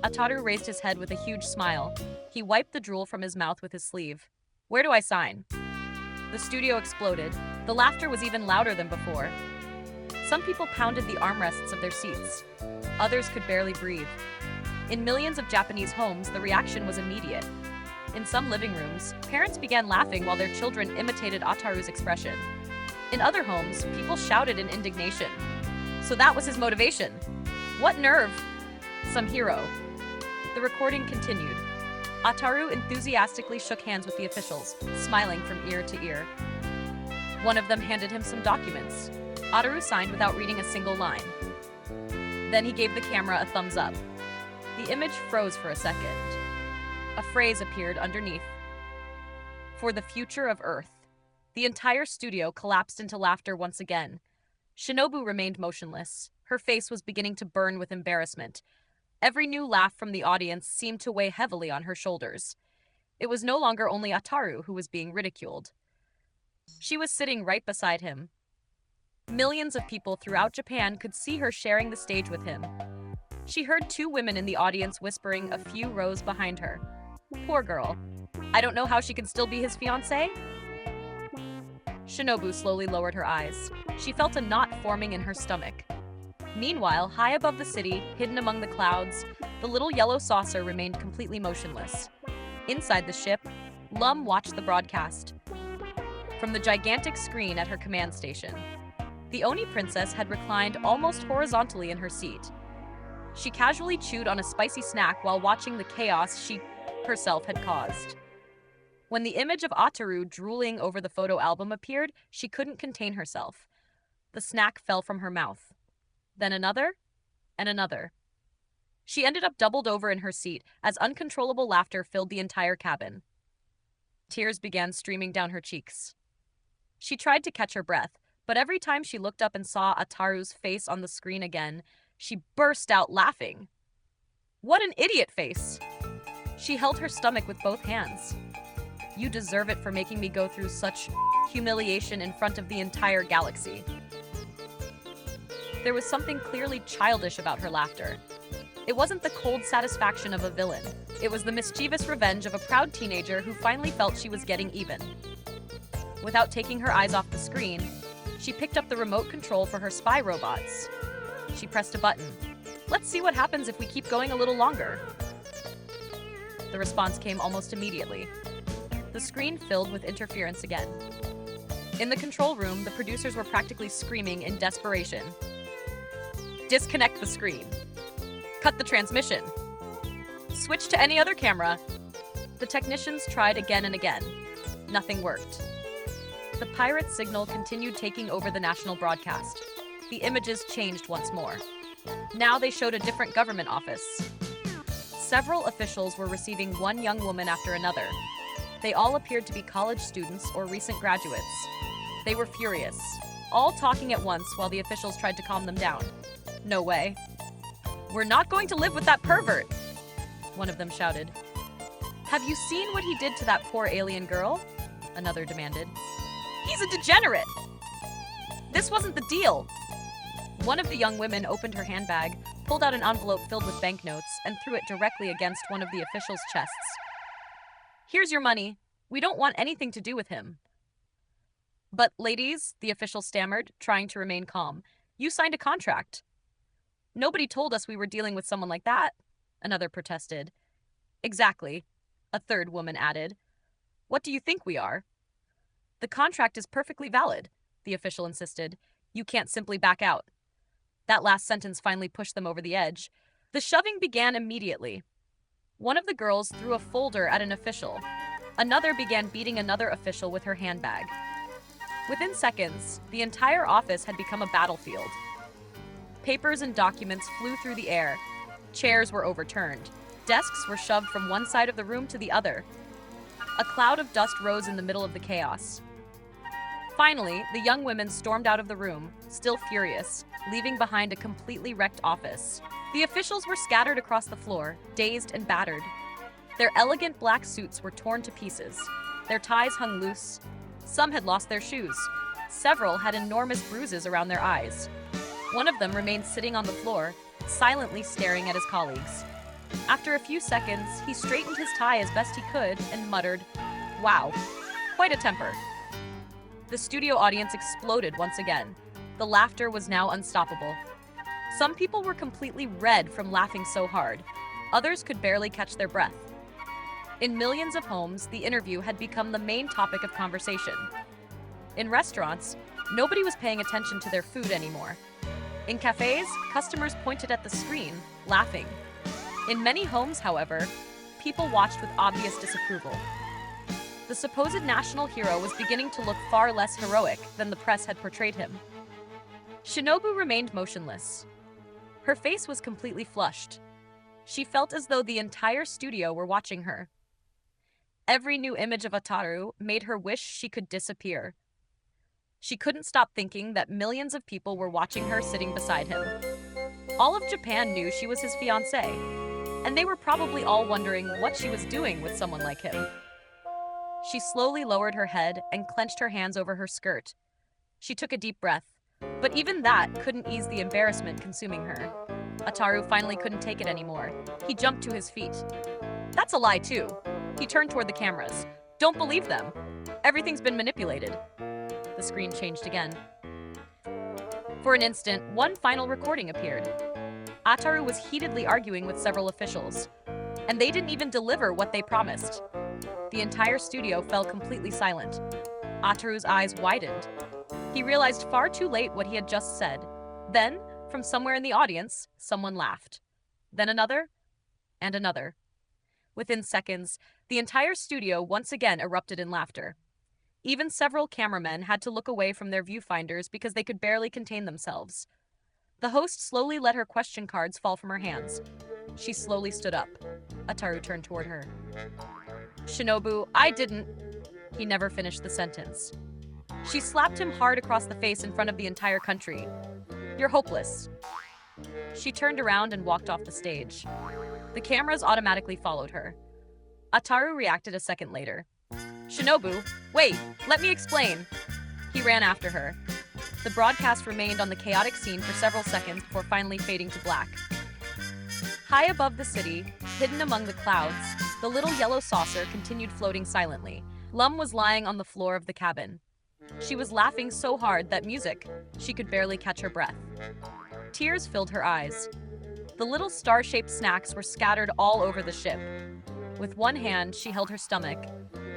Ataru raised his head with a huge smile. He wiped the drool from his mouth with his sleeve. "Where do I sign?" The studio exploded. The laughter was even louder than before. Some people pounded the armrests of their seats. Others could barely breathe. In millions of Japanese homes, the reaction was immediate. In some living rooms, parents began laughing while their children imitated Ataru's expression. In other homes, people shouted in indignation. So that was his motivation. What nerve! Some hero. The recording continued. Ataru enthusiastically shook hands with the officials, smiling from ear to ear. One of them handed him some documents. Ataru signed without reading a single line. Then he gave the camera a thumbs up. The image froze for a second. A phrase appeared underneath. For the future of Earth. The entire studio collapsed into laughter once again. Shinobu remained motionless. Her face was beginning to burn with embarrassment. Every new laugh from the audience seemed to weigh heavily on her shoulders. It was no longer only Ataru who was being ridiculed. She was sitting right beside him. Millions of people throughout Japan could see her sharing the stage with him. She heard two women in the audience whispering a few rows behind her. Poor girl. I don't know how she can still be his fiancé. Shinobu slowly lowered her eyes. She felt a knot forming in her stomach. Meanwhile, high above the city, hidden among the clouds, the little yellow saucer remained completely motionless. Inside the ship, Lum watched the broadcast. From the gigantic screen at her command station, the Oni princess had reclined almost horizontally in her seat. She casually chewed on a spicy snack while watching the chaos she herself had caused. When the image of Ataru drooling over the photo album appeared, she couldn't contain herself. The snack fell from her mouth. Then another, and another. She ended up doubled over in her seat as uncontrollable laughter filled the entire cabin. Tears began streaming down her cheeks. She tried to catch her breath, but every time she looked up and saw Ataru's face on the screen again, she burst out laughing. What an idiot face! She held her stomach with both hands. You deserve it for making me go through such humiliation in front of the entire galaxy. There was something clearly childish about her laughter. It wasn't the cold satisfaction of a villain. It was the mischievous revenge of a proud teenager who finally felt she was getting even. Without taking her eyes off the screen, she picked up the remote control for her spy robots. She pressed a button. Let's see what happens if we keep going a little longer. The response came almost immediately. The screen filled with interference again. In the control room, the producers were practically screaming in desperation. Disconnect the screen. Cut the transmission. Switch to any other camera. The technicians tried again and again. Nothing worked. The pirate signal continued taking over the national broadcast. The images changed once more. Now they showed a different government office. Several officials were receiving one young woman after another. They all appeared to be college students or recent graduates. They were furious, all talking at once while the officials tried to calm them down. No way. We're not going to live with that pervert, one of them shouted. Have you seen what he did to that poor alien girl? Another demanded. He's a degenerate! This wasn't the deal! One of the young women opened her handbag, pulled out an envelope filled with banknotes, and threw it directly against one of the officials' chests. Here's your money. We don't want anything to do with him. But, ladies, the official stammered, trying to remain calm, you signed a contract. Nobody told us we were dealing with someone like that, another protested. Exactly, a third woman added. What do you think we are? The contract is perfectly valid, the official insisted. You can't simply back out. That last sentence finally pushed them over the edge. The shoving began immediately. One of the girls threw a folder at an official. Another began beating another official with her handbag. Within seconds, the entire office had become a battlefield. Papers and documents flew through the air. Chairs were overturned. Desks were shoved from one side of the room to the other. A cloud of dust rose in the middle of the chaos. Finally, the young women stormed out of the room, still furious, leaving behind a completely wrecked office. The officials were scattered across the floor, dazed and battered. Their elegant black suits were torn to pieces. Their ties hung loose. Some had lost their shoes. Several had enormous bruises around their eyes. One of them remained sitting on the floor, silently staring at his colleagues. After a few seconds, he straightened his tie as best he could and muttered, "Wow, quite a temper." The studio audience exploded once again. The laughter was now unstoppable. Some people were completely red from laughing so hard. Others could barely catch their breath. In millions of homes, the interview had become the main topic of conversation. In restaurants, nobody was paying attention to their food anymore. In cafes, customers pointed at the screen, laughing. In many homes, however, people watched with obvious disapproval. The supposed national hero was beginning to look far less heroic than the press had portrayed him. Shinobu remained motionless. Her face was completely flushed. She felt as though the entire studio were watching her. Every new image of Ataru made her wish she could disappear. She couldn't stop thinking that millions of people were watching her sitting beside him. All of Japan knew she was his fiancée, and they were probably all wondering what she was doing with someone like him. She slowly lowered her head and clenched her hands over her skirt. She took a deep breath, but even that couldn't ease the embarrassment consuming her. Ataru finally couldn't take it anymore. He jumped to his feet. That's a lie too. He turned toward the cameras. Don't believe them. Everything's been manipulated. The screen changed again. For an instant, one final recording appeared. Ataru was heatedly arguing with several officials, and they didn't even deliver what they promised. The entire studio fell completely silent. Ataru's eyes widened. He realized far too late what he had just said. Then, from somewhere in the audience, someone laughed. Then another, and another. Within seconds, the entire studio once again erupted in laughter. Even several cameramen had to look away from their viewfinders because they could barely contain themselves. The host slowly let her question cards fall from her hands. She slowly stood up. Ataru turned toward her. Shinobu, I didn't... He never finished the sentence. She slapped him hard across the face in front of the entire country. You're hopeless. She turned around and walked off the stage. The cameras automatically followed her. Ataru reacted a second later. Shinobu, wait, let me explain. He ran after her. The broadcast remained on the chaotic scene for several seconds before finally fading to black. High above the city, hidden among the clouds, the little yellow saucer continued floating silently. Lum was lying on the floor of the cabin. She was laughing so hard that she could barely catch her breath. Tears filled her eyes. The little star-shaped snacks were scattered all over the ship. With one hand, she held her stomach.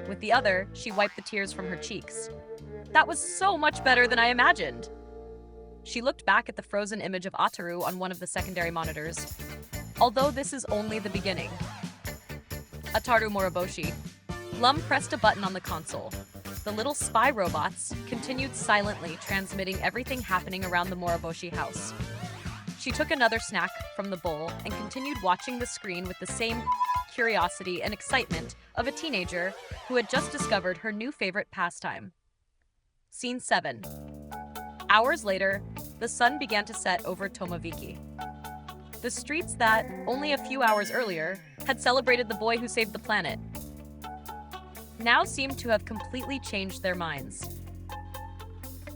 With the other, she wiped the tears from her cheeks. That was so much better than I imagined. She looked back at the frozen image of Ataru on one of the secondary monitors. Although this is only the beginning. Ataru Moroboshi. Lum pressed a button on the console. The little spy robots continued silently transmitting everything happening around the Moroboshi house. She took another snack from the bowl and continued watching the screen with the same curiosity and excitement of a teenager who had just discovered her new favorite pastime. Scene 7. Hours later, the sun began to set over Tomaviki. The streets that, only a few hours earlier, had celebrated the boy who saved the planet, now seemed to have completely changed their minds.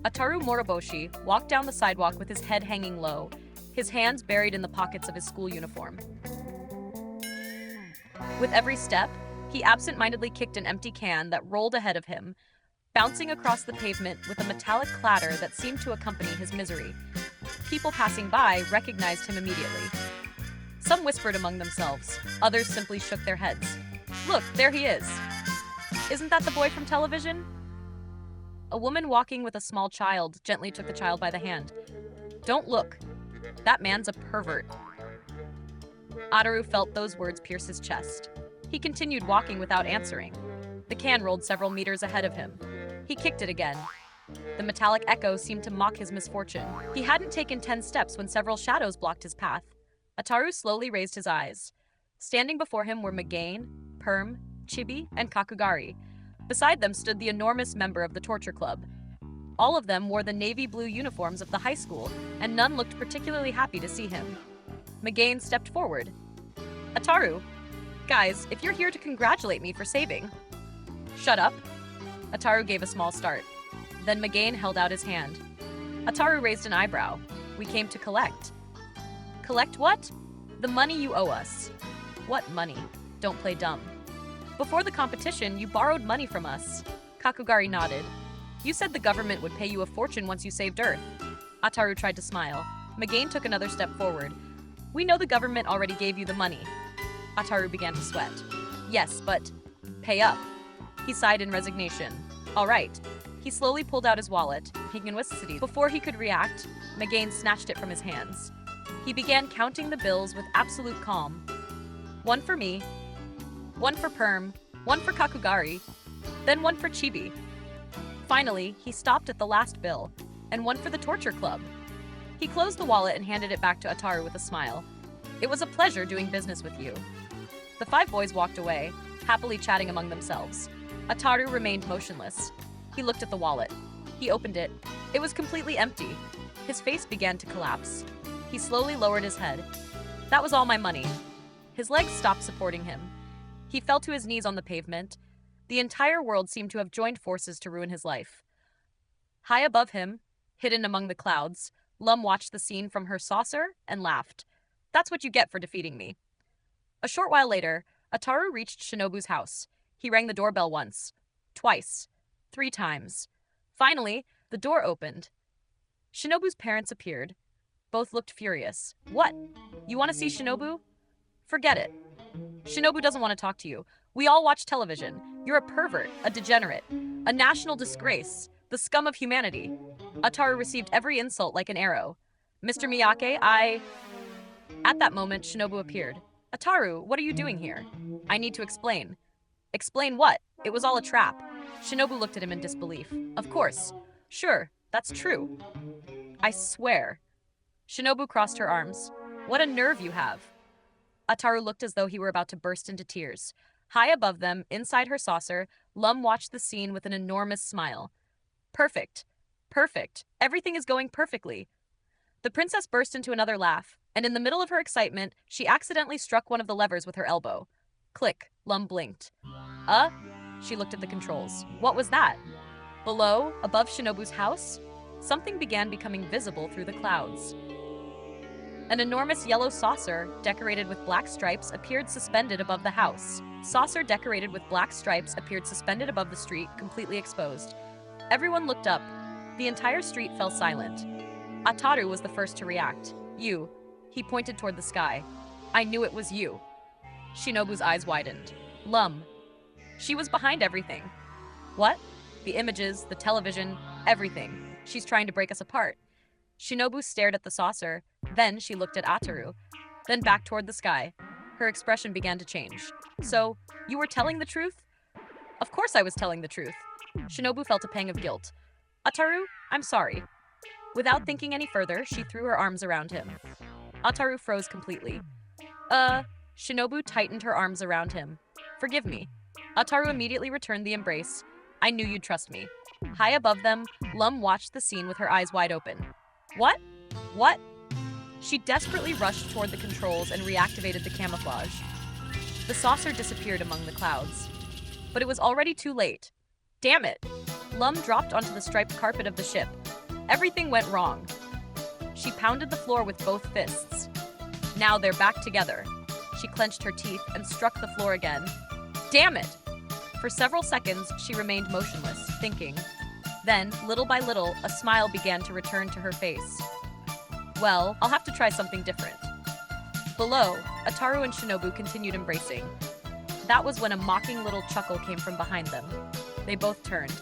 Ataru Moroboshi walked down the sidewalk with his head hanging low, his hands buried in the pockets of his school uniform. With every step, he absent-mindedly kicked an empty can that rolled ahead of him, bouncing across the pavement with a metallic clatter that seemed to accompany his misery. People passing by recognized him immediately. Some whispered among themselves, others simply shook their heads. Look, there he is. Isn't that the boy from television? A woman walking with a small child gently took the child by the hand. Don't look. That man's a pervert. Ataru felt those words pierce his chest. He continued walking without answering. The can rolled several meters ahead of him. He kicked it again. The metallic echo seemed to mock his misfortune. He hadn't taken 10 steps when several shadows blocked his path. Ataru slowly raised his eyes. Standing before him were Magain, Perm, Chibi, and Kakugari. Beside them stood the enormous member of the torture club. All of them wore the navy blue uniforms of the high school, and none looked particularly happy to see him. Magain stepped forward. Ataru, guys, if you're here to congratulate me for saving... Shut up. Ataru gave a small start. Then Magain held out his hand. Ataru raised an eyebrow. We came to collect. Collect what? The money you owe us. What money? Don't play dumb. Before the competition, you borrowed money from us. Kakugari nodded. You said the government would pay you a fortune once you saved Earth. Ataru tried to smile. Magain took another step forward. We know the government already gave you the money. Ataru began to sweat. Yes, but pay up. He sighed in resignation. All right. He slowly pulled out his wallet. Before he could react, Magain snatched it from his hands. He began counting the bills with absolute calm. One for me, one for Perm, one for Kakugari, then one for Chibi. Finally, he stopped at the last bill, and one for the torture club. He closed the wallet and handed it back to Ataru with a smile. It was a pleasure doing business with you. The 5 boys walked away, happily chatting among themselves. Ataru remained motionless. He looked at the wallet. He opened it. It was completely empty. His face began to collapse. He slowly lowered his head. That was all my money. His legs stopped supporting him. He fell to his knees on the pavement. The entire world seemed to have joined forces to ruin his life. High above him, hidden among the clouds, Lum watched the scene from her saucer and laughed. That's what you get for defeating me. A short while later, Ataru reached Shinobu's house. He rang the doorbell once, twice, 3 times. Finally, the door opened. Shinobu's parents appeared. Both looked furious. What? You want to see Shinobu? Forget it. Shinobu doesn't want to talk to you. We all watch television. You're a pervert, a degenerate, a national disgrace, the scum of humanity. Ataru received every insult like an arrow. Mr. Miyake, At that moment, Shinobu appeared. Ataru, what are you doing here? I need to explain. Explain what? It was all a trap. Shinobu looked at him in disbelief. Of course. Sure, that's true. I swear. Shinobu crossed her arms. What a nerve you have. Ataru looked as though he were about to burst into tears. High above them, inside her saucer, Lum watched the scene with an enormous smile. Perfect. Perfect. Everything is going perfectly. The princess burst into another laugh, and in the middle of her excitement, she accidentally struck one of the levers with her elbow. Click. Lum blinked. She looked at the controls. What was that? Below, above Shinobu's house, something began becoming visible through the clouds. An enormous yellow saucer, decorated with black stripes, appeared suspended above the house. Saucer decorated with black stripes appeared suspended above the street, completely exposed. Everyone looked up. The entire street fell silent. Ataru was the first to react. You. He pointed toward the sky. I knew it was you. Shinobu's eyes widened. Lum. She was behind everything. What? The images, the television, everything. She's trying to break us apart. Shinobu stared at the saucer. Then she looked at Ataru. Then back toward the sky. Her expression began to change. So, you were telling the truth? Of course I was telling the truth. Shinobu felt a pang of guilt. Ataru, I'm sorry. Without thinking any further, she threw her arms around him. Ataru froze completely. Shinobu tightened her arms around him. Forgive me. Ataru immediately returned the embrace. I knew you'd trust me. High above them, Lum watched the scene with her eyes wide open. What? What? She desperately rushed toward the controls and reactivated the camouflage. The saucer disappeared among the clouds. But it was already too late. Damn it! Lum dropped onto the striped carpet of the ship. Everything went wrong. She pounded the floor with both fists. Now they're back together. She clenched her teeth and struck the floor again. Damn it! For several seconds, she remained motionless, thinking. Then, little by little, a smile began to return to her face. Well, I'll have to try something different. Below, Ataru and Shinobu continued embracing. That was when a mocking little chuckle came from behind them. They both turned.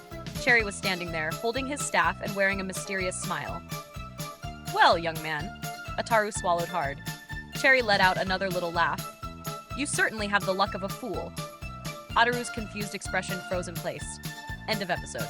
Cherry was standing there, holding his staff and wearing a mysterious smile. Well, young man. Ataru swallowed hard. Cherry let out another little laugh. You certainly have the luck of a fool. Ataru's confused expression froze in place. End of episode.